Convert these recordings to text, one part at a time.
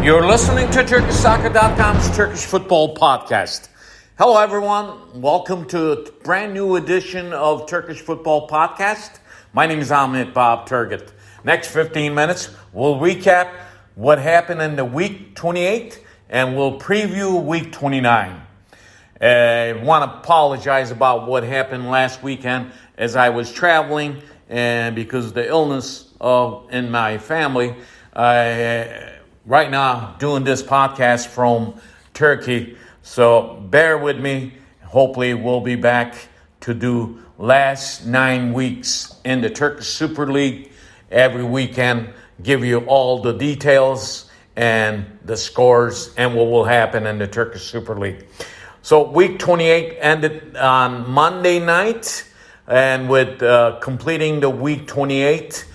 You're listening to TurkishSoccer.com's Turkish Football Podcast. Hello, everyone. Welcome to a brand new edition of Turkish Football Podcast. My name is Ahmet Bob Turgut. Next 15 minutes, we'll recap what happened in the week 28 and we'll preview week 29. I want to apologize about what happened last weekend as I was traveling and because of the illness in my family. Right now doing this podcast from Turkey, so bear with me. Hopefully we'll be back to do last 9 weeks in the Turkish Super League every weekend, give you all the details and the scores and what will happen in the Turkish Super League. So week 28 ended on Monday night, and with completing the week 28,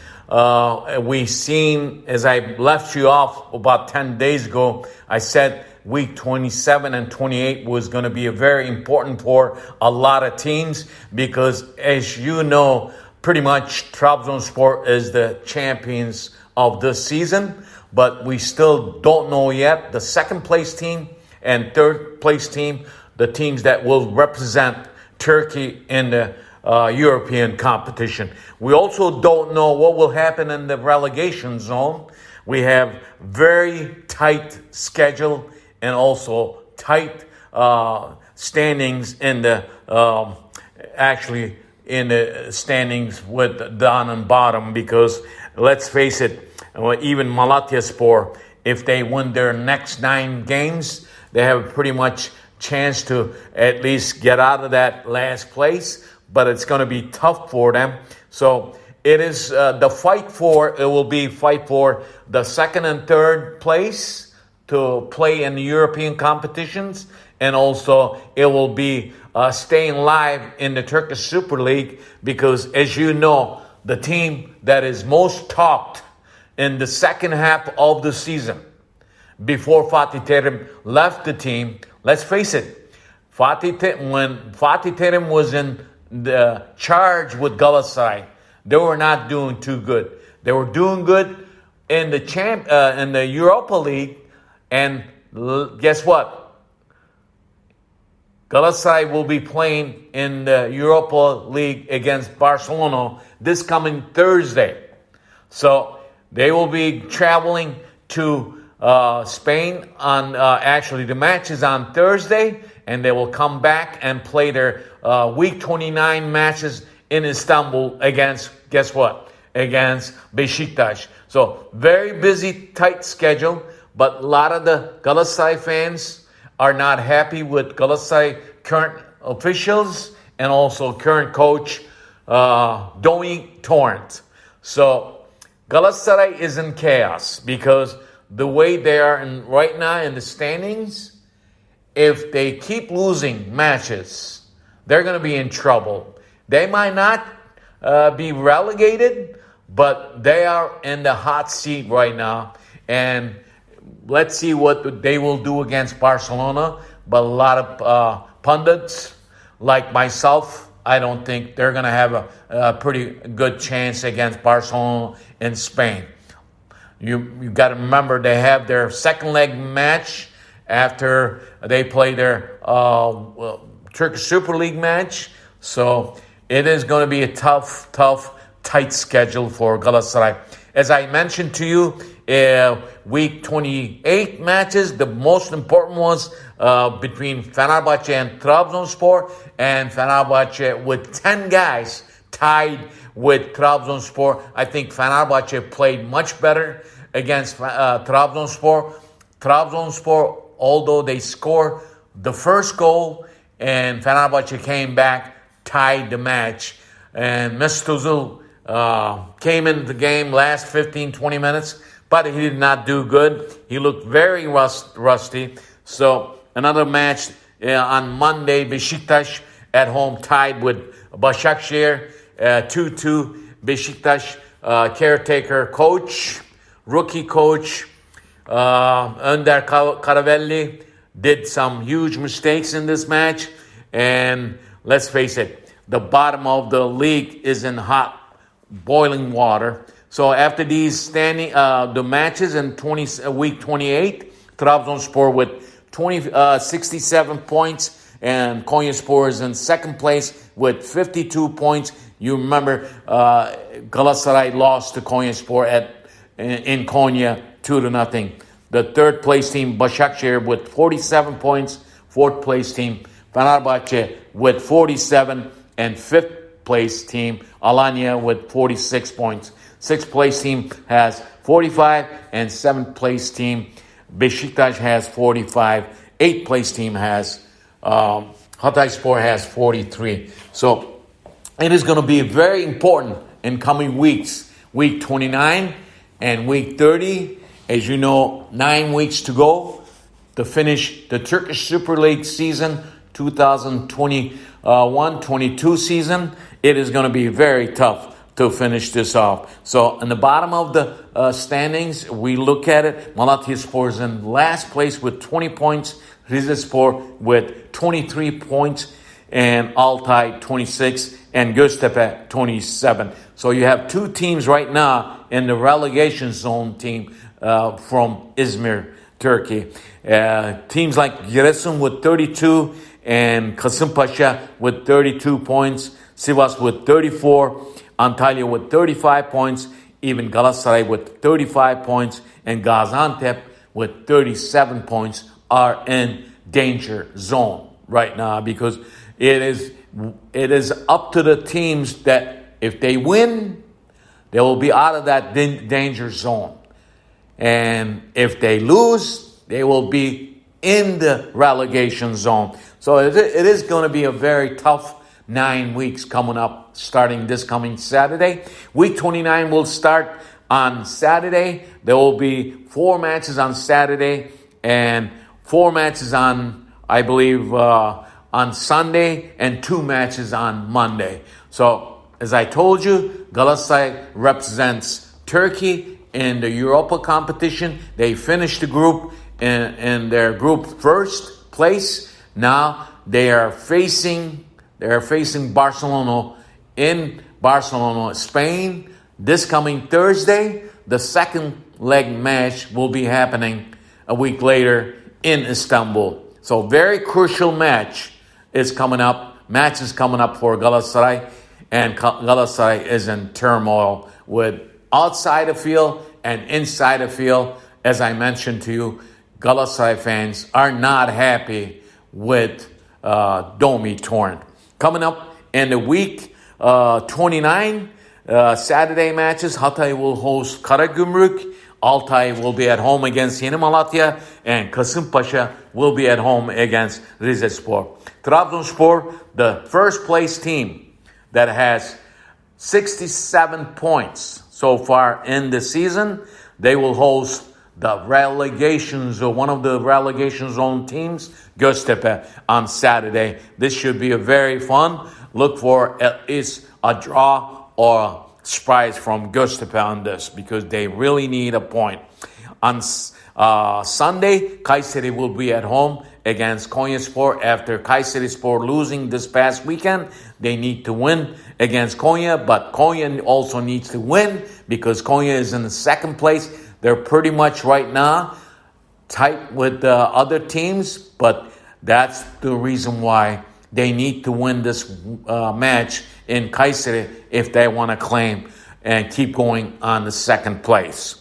we seen, as I left you off about 10 days ago, I said week 27 and 28 was going to be very important for a lot of teams because, as you know, pretty much Trabzonspor is the champions of this season, but we still don't know yet the second place team and third place team, the teams that will represent Turkey in the European competition. We also don't know what will happen in the relegation zone. We have very tight schedule and also tight standings in the standings with down and bottom, because let's face it, even Malatyaspor, if they win their next 9 games, they have pretty much chance to at least get out of that last place. But it's going to be tough for them. So it is it will be fight for the second and third place to play in the European competitions. And also it will be staying live in the Turkish Super League because, as you know, the team that is most talked in the second half of the season before Fatih Terim left the team, let's face it, when Fatih Terim was in the charge with Galatasaray, they were not doing too good. They were doing good in the Europa League, and guess what? Galatasaray will be playing in the Europa League against Barcelona this coming Thursday. So they will be traveling to Spain on the match is on Thursday, and they will come back and play their week 29 matches in Istanbul against, guess what? Against Beşiktaş. So very busy, tight schedule, but a lot of the Galatasaray fans are not happy with Galatasaray current officials and also current coach Domi Torrent. So Galatasaray is in chaos because the way they are right now in the standings, if they keep losing matches, they're going to be in trouble. They might not be relegated, but they are in the hot seat right now. And let's see what they will do against Barcelona. But a lot of pundits, like myself, I don't think they're going to have a pretty good chance against Barcelona in Spain. You got to remember they have their second leg match after they play their Turkish Super League match. So it is going to be a tough, tight schedule for Galatasaray. As I mentioned to you, week 28 matches, the most important was between Fenerbahçe and Trabzonspor, and Fenerbahçe with 10 guys tied with Trabzonspor. I think Fenerbahçe played much better against Trabzonspor. Trabzonspor, although they scored the first goal and Fenerbahçe came back, tied the match. And Mesut Özil came into the game last 15-20 minutes, but he did not do good. He looked very rusty. So another match on Monday, Beşiktaş at home tied with Başakşehir 2-2. Beşiktaş caretaker coach, rookie coach Önder Karavelli did some huge mistakes in this match. And let's face it, the bottom of the league is in hot, boiling water. So after these the matches in week 28, Trabzonspor with 67 points, and Konyaspor is in second place with 52 points. You remember Galatasaray lost to Konyaspor in Konya 2-0. The third place team, Başakşehir, with 47 points. Fourth place team, Fenerbahçe, with 47. And fifth place team, Alanya, with 46 points. Sixth place team has 45. And seventh place team, Beşiktaş, has 45. Eighth place team has, Hatayspor has 43. So it is going to be very important in coming weeks. Week 29 and week 30. As you know, 9 weeks to go to finish the Turkish Super League season, 2021-22 season. It is going to be very tough to finish this off. So in the bottom of the standings, we look at it. Malatyaspor is in last place with 20 points. Rizespor with 23 points. And Altay 26. And Göztepe 27. So you have two teams right now in the relegation zone team from Izmir, Turkey. Teams like Giresun with 32 and Kasımpaşa with 32 points. Sivas with 34. Antalya with 35 points. Even Galatasaray with 35 points. And Gaziantep with 37 points are in danger zone right now, because it is up to the teams that if they win, they will be out of that danger zone. And if they lose, they will be in the relegation zone. So it is going to be a very tough 9 weeks coming up, starting this coming Saturday. Week 29 will start on Saturday. There will be 4 matches on Saturday and 4 matches on, I believe, on Sunday, and 2 matches on Monday. So, as I told you, Galatasaray represents Turkey in the Europa competition. They finished the group in their group first place. Now they are facing Barcelona in Barcelona, Spain. This coming Thursday, the second leg match will be happening a week later in Istanbul. So very crucial match is coming up. Match is coming up for Galatasaray, and Galatasaray is in turmoil with outside the field and inside the field. As I mentioned to you, Galatasaray fans are not happy with Domi Torrent. Coming up in the week 29, Saturday matches, Hatay will host Karagümrük. Altay will be at home against Yeni Malatya, and Kasımpaşa will be at home against Rizespor. Trabzonspor, the first place team that has 67 points so far in the season, they will host the relegations, or one of the relegation zone teams, Göztepe, on Saturday. This should be a very fun. Look for at least a draw or a surprise from Göztepe on this, because they really need a point. On Sunday, Kayseri will be at home against Konyaspor. After Kayserispor losing this past weekend, they need to win against Konya, but Konya also needs to win because Konya is in the second place. They're pretty much right now tight with the other teams, but that's the reason why they need to win this match in Kayseri if they want to claim and keep going on the second place.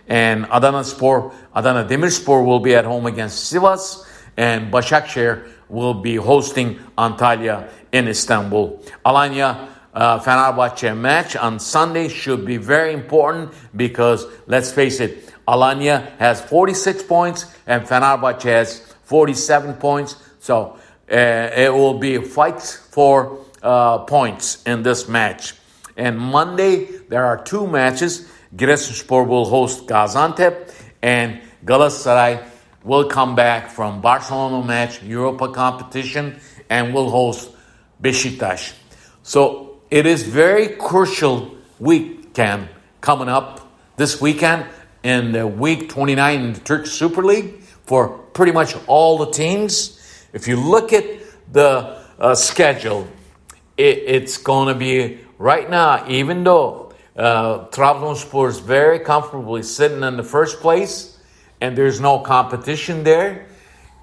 And Adana Demirspor will be at home against Sivas, and Başakşehir will be hosting Antalya in Istanbul. Alanya Fenerbahçe match on Sunday should be very important because, let's face it, Alanya has 46 points and Fenerbahçe has 47 points. So it will be a fight for points in this match. And Monday, there are 2 matches. Giresunspor will host Gaziantep, and Galatasaray will come back from Barcelona match, Europa competition, and will host Beşiktaş. So it is very crucial weekend coming up this weekend in the week 29 in the Turkish Super League for pretty much all the teams. If you look at the schedule, it's going to be right now, even though Trabzonspor is very comfortably sitting in the first place, and there's no competition there.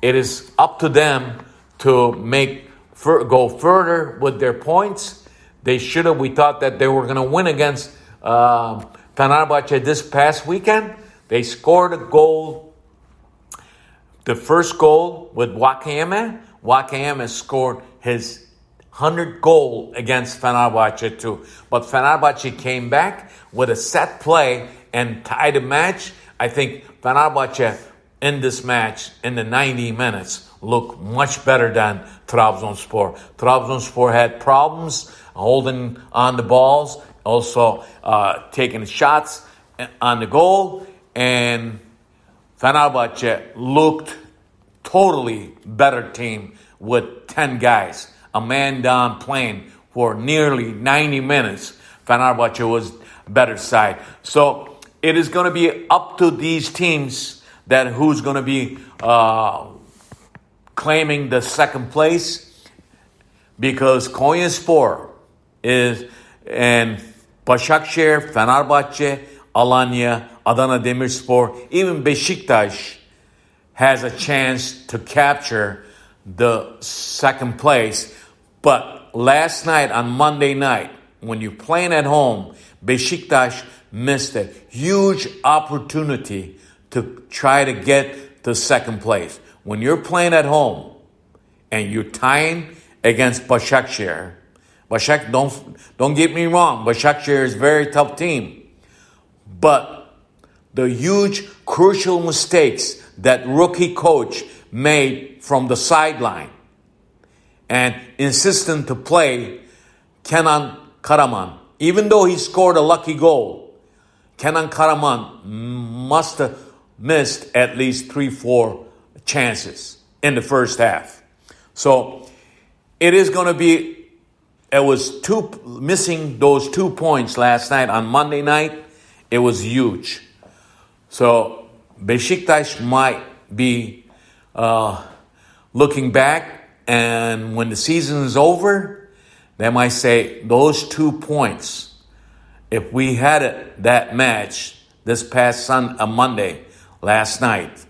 It is up to them to go further with their points. We thought that they were going to win against Fenerbahçe this past weekend. They scored a goal, the first goal with Vakayeme. Vakayeme scored his 100th goal against Fenerbahçe too. But Fenerbahçe came back with a set play and tied the match. I think Fenerbahçe in this match, in the 90 minutes, looked much better than Trabzonspor. Trabzonspor had problems holding on the balls, also taking shots on the goal, and Fenerbahçe looked totally better team with 10 guys. A man down playing for nearly 90 minutes. Fenerbahçe was better side. So it is going to be up to these teams that who's going to be claiming the second place, because Konyaspor is, and Başakşehir, Fenerbahçe, Alanya, Adana Demirspor, even Beşiktaş has a chance to capture the second place. But last night, on Monday night, when you're playing at home, Beşiktaş missed a huge opportunity to try to get to second place. When you're playing at home and you're tying against Başakşehir, don't get me wrong, Başakşehir is a very tough team. But the huge crucial mistakes that rookie coach made from the sideline and insistent to play Kenan Karaman. Even though he scored a lucky goal, Kenan Karaman must have missed at least 3-4 chances in the first half. So it was missing those 2 points last night on Monday night. It was huge. So Beşiktaş might be looking back, and when the season is over, they might say those 2 points, if we had that match this past Monday, last night,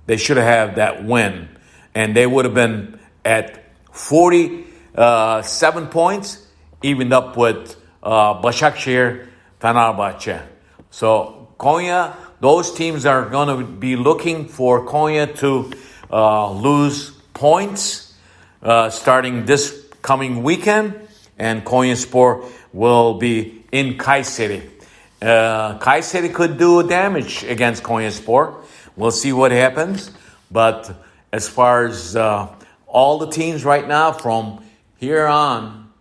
they should have that win, and they would have been at 47 points, evened up with Başakşehir, Fenerbahçe. So Konya, those teams are going to be looking for Konya to lose points starting this coming weekend, and Konyaspor will be in Kayseri. Kayseri could do damage against Konyaspor. We'll see what happens. But as far as all the teams right now, from here on,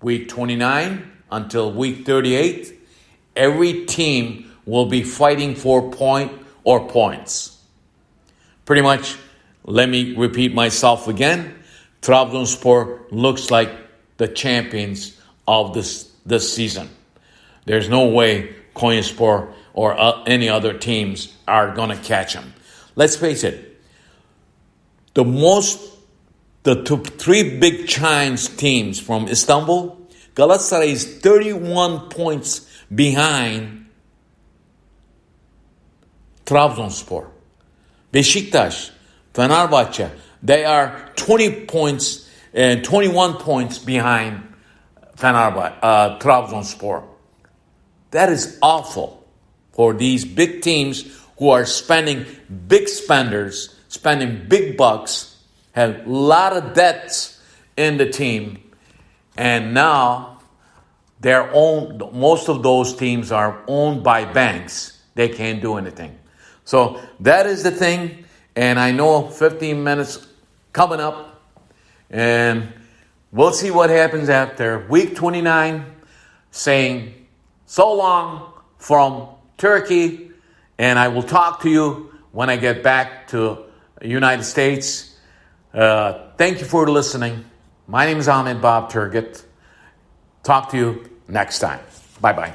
week 29 until week 38, every team will be fighting for points. Pretty much, let me repeat myself again. Trabzonspor looks like the champions of this season. There's no way Konyaspor or any other teams are going to catch them. Let's face it, the three big giants teams from Istanbul, Galatasaray is 31 points behind Trabzonspor. Beşiktaş, Fenerbahçe, they are 20 points and 21 points behind Trabzonspor. That is awful for these big teams who are spending big bucks, have a lot of debts in the team, and now most of those teams are owned by banks. They can't do anything. So that is the thing, and I know 15 minutes coming up, and we'll see what happens after week 29, saying so long from Turkey, and I will talk to you when I get back to the United States. Thank you for listening. My name is Ahmet Bob Turgut. Talk to you next time. Bye-bye.